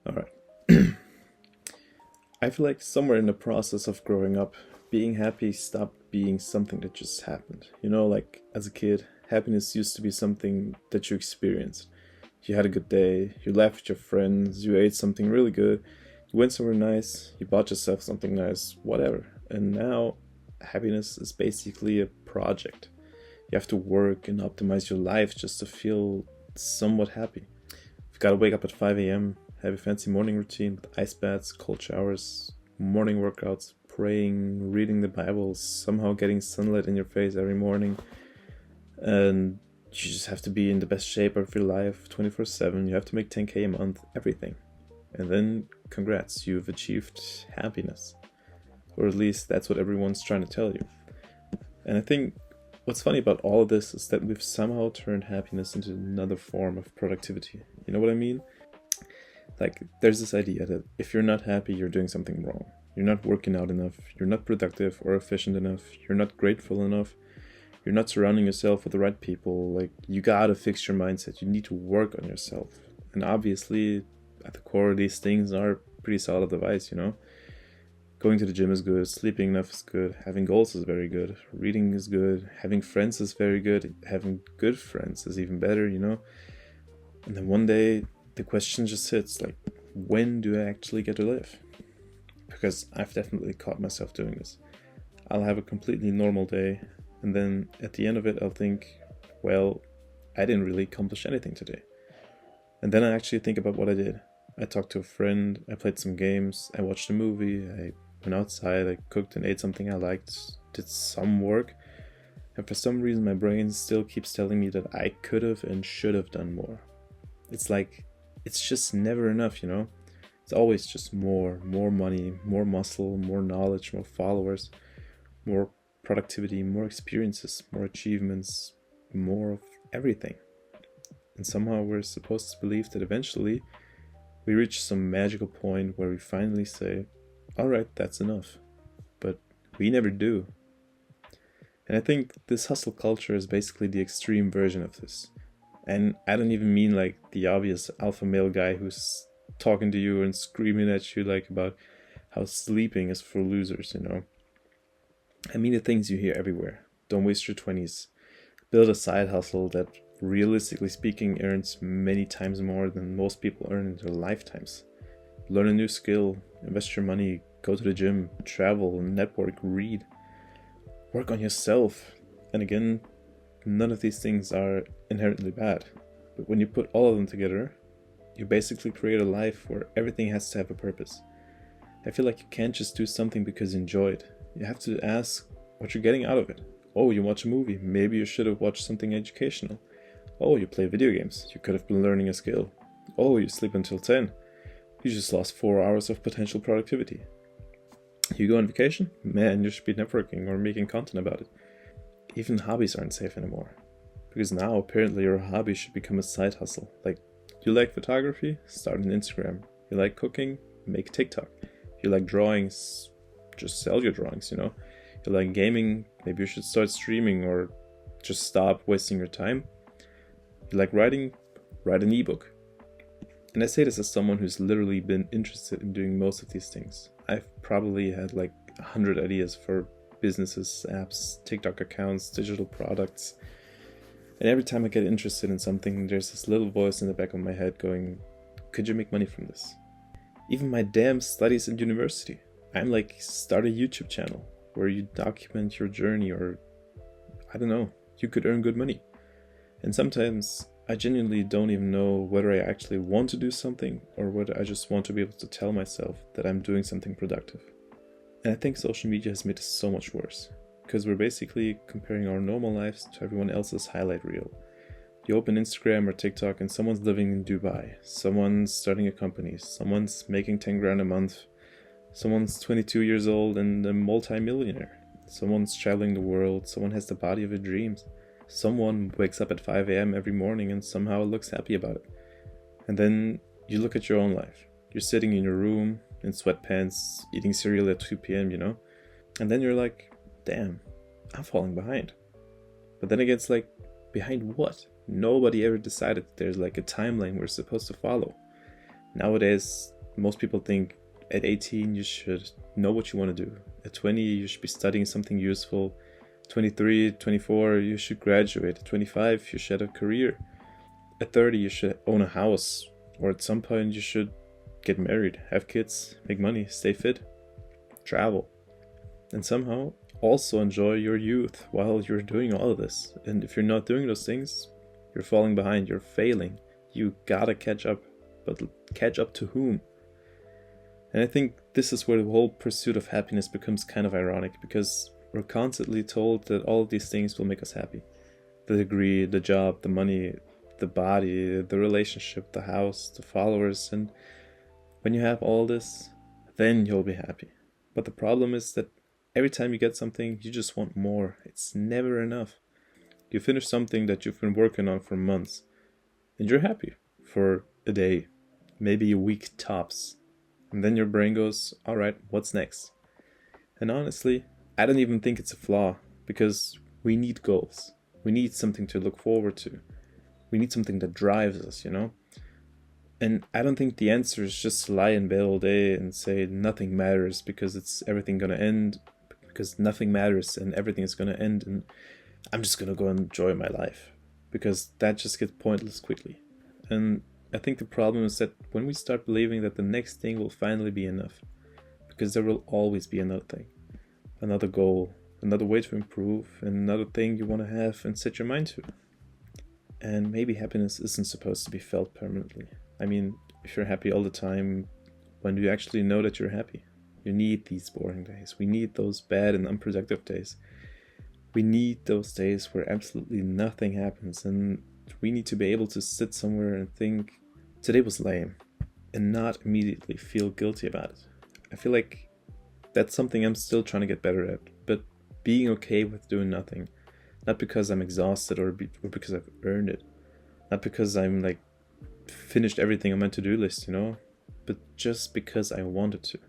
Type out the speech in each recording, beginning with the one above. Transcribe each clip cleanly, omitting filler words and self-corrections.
All right. I feel like somewhere in the process of growing up, being happy stopped being something that just happened. Like as a kid, happiness used to be something that you experienced. You had a good day, you laughed with your friends, you ate something really good, you went somewhere nice, you bought yourself something nice, whatever. And now, happiness is basically a project. You have to work and optimize your life just to feel somewhat happy. You've got to wake up at 5 a.m., have a fancy morning routine with ice baths, cold showers, morning workouts, praying, reading the Bible, somehow getting sunlight in your face every morning. And you just have to be in the best shape of your life 24/7. You have to make 10K a month, everything. And then, congrats, you've achieved happiness. Or at least that's what everyone's trying to tell you. And I think what's funny about all of this is that we've somehow turned happiness into another form of productivity. You know what I mean? Like, there's this idea that if you're not happy, you're doing something wrong. You're not working out enough, you're not productive or efficient enough, you're not grateful enough, you're not surrounding yourself with the right people. Like, you gotta fix your mindset, you need to work on yourself. And obviously, at the core, these things are pretty solid advice, Going to the gym is good, sleeping enough is good, having goals is very good, reading is good, having friends is very good, having good friends is even better, And then one day, the question just hits, like, when do I actually get to live? Because I've definitely caught myself doing this. I'll have a completely normal day, and then at the end of it, I'll think, well, I didn't really accomplish anything today. And then I actually think about what I did. I talked to a friend, I played some games, I watched a movie, I went outside, I cooked and ate something I liked, did some work, and for some reason my brain still keeps telling me that I could have and should have done more. It's like, it's just never enough, It's always just more money, more muscle, more knowledge, more followers, more productivity, more experiences, more achievements, more of everything. And somehow we're supposed to believe that eventually we reach some magical point where we finally say, all right, that's enough. But we never do. And I think this hustle culture is basically the extreme version of this. And I don't even mean like the obvious alpha male guy who's talking to you and screaming at you like about how sleeping is for losers, I mean the things you hear everywhere. Don't waste your 20s. Build a side hustle that, realistically speaking, earns many times more than most people earn in their lifetimes. Learn a new skill, invest your money, go to the gym, travel, network, read. Work on yourself. And again, none of these things are inherently bad. But when you put all of them together, you basically create a life where everything has to have a purpose. I feel like you can't just do something because you enjoy it. You have to ask what you're getting out of it. Oh, you watch a movie. Maybe you should have watched something educational. Oh, you play video games. You could have been learning a skill. Oh, you sleep until 10. You just lost 4 hours of potential productivity. You go on vacation? Man, you should be networking or making content about it. Even hobbies aren't safe anymore. Because now, apparently, your hobby should become a side hustle. Like, you like photography? Start an Instagram. You like cooking? Make TikTok. You like drawings? Just sell your drawings, You like gaming? Maybe you should start streaming or just stop wasting your time. You like writing? Write an ebook. And I say this as someone who's literally been interested in doing most of these things. I've probably had like 100 ideas for businesses, apps, TikTok accounts, digital products. And every time I get interested in something, there's this little voice in the back of my head going, could you make money from this? Even my damn studies in university. I'm like, start a YouTube channel where you document your journey, or I don't know, you could earn good money. And sometimes I genuinely don't even know whether I actually want to do something or whether I just want to be able to tell myself that I'm doing something productive. And I think social media has made this so much worse, because we're basically comparing our normal lives to everyone else's highlight reel. You open Instagram or TikTok and someone's living in Dubai, someone's starting a company, someone's making 10 grand a month, someone's 22 years old and a multi-millionaire, someone's traveling the world, someone has the body of their dreams. Someone wakes up at 5 a.m. every morning and somehow looks happy about it. And then you look at your own life. You're sitting in your room in sweatpants, eating cereal at 2 p.m., And then you're like, damn, I'm falling behind. But then again, it's like, behind what? Nobody ever decided there's like a timeline we're supposed to follow. Nowadays, Most people think at 18 you should know what you want to do. At 20 you should be studying something useful. 23, 24 you should graduate. At 25 you should have a career. At 30 you should own a house, or at some point you should get married, have kids, make money, stay fit, travel, and somehow also enjoy your youth while you're doing all of this. And if you're not doing those things, you're falling behind, you're failing. You gotta catch up, but catch up to whom? And I think this is where the whole pursuit of happiness becomes kind of ironic, because we're constantly told that all of these things will make us happy. The degree, the job, the money, the body, the relationship, the house, the followers, and when you have all this, then you'll be happy. But the problem is that every time you get something, you just want more. It's never enough. You finish something that you've been working on for months, and you're happy for a day, maybe a week tops. And then your brain goes, all right, what's next? And honestly, I don't even think it's a flaw, because we need goals. We need something to look forward to. We need something that drives us, you know? And I don't think the answer is just to lie in bed all day and say nothing matters because it's everything gonna end, because nothing matters and everything is gonna end, and I'm just gonna go and enjoy my life, because that just gets pointless quickly. And I think the problem is that when we start believing that the next thing will finally be enough, because there will always be another thing, another goal, another way to improve, and another thing you want to have and set your mind to. And maybe happiness isn't supposed to be felt permanently. I mean, if you're happy all the time, when do you actually know that you're happy? You need these boring days. We need those bad and unproductive days. We need those days where absolutely nothing happens, and we need to be able to sit somewhere and think, today was lame, and not immediately feel guilty about it. I feel like that's something I'm still trying to get better at, but being okay with doing nothing. Not because I'm exhausted or because I've earned it. Not because I'm like finished everything on my to-do list, you know? But just because I wanted to.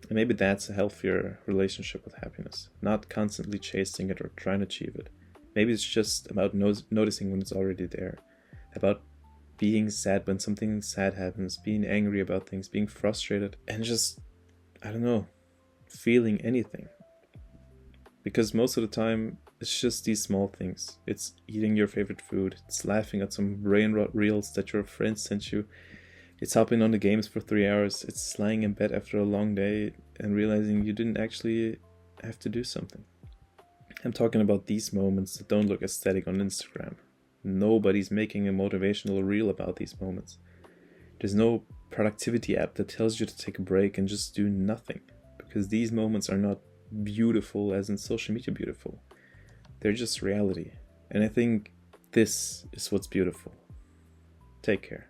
And maybe that's a healthier relationship with happiness. Not constantly chasing it or trying to achieve it. Maybe it's just about noticing when it's already there. About being sad when something sad happens. Being angry about things. Being frustrated. And just, I don't know, feeling anything. Because most of the time, it's just these small things. It's eating your favorite food. It's laughing at some brain rot reels that your friends sent you. It's hopping on the games for 3 hours. It's lying in bed after a long day and realizing you didn't actually have to do something. I'm talking about these moments that don't look aesthetic on Instagram. Nobody's making a motivational reel about these moments. There's no productivity app that tells you to take a break and just do nothing. Because these moments are not beautiful as in social media beautiful. They're just reality. And I think this is what's beautiful. Take care.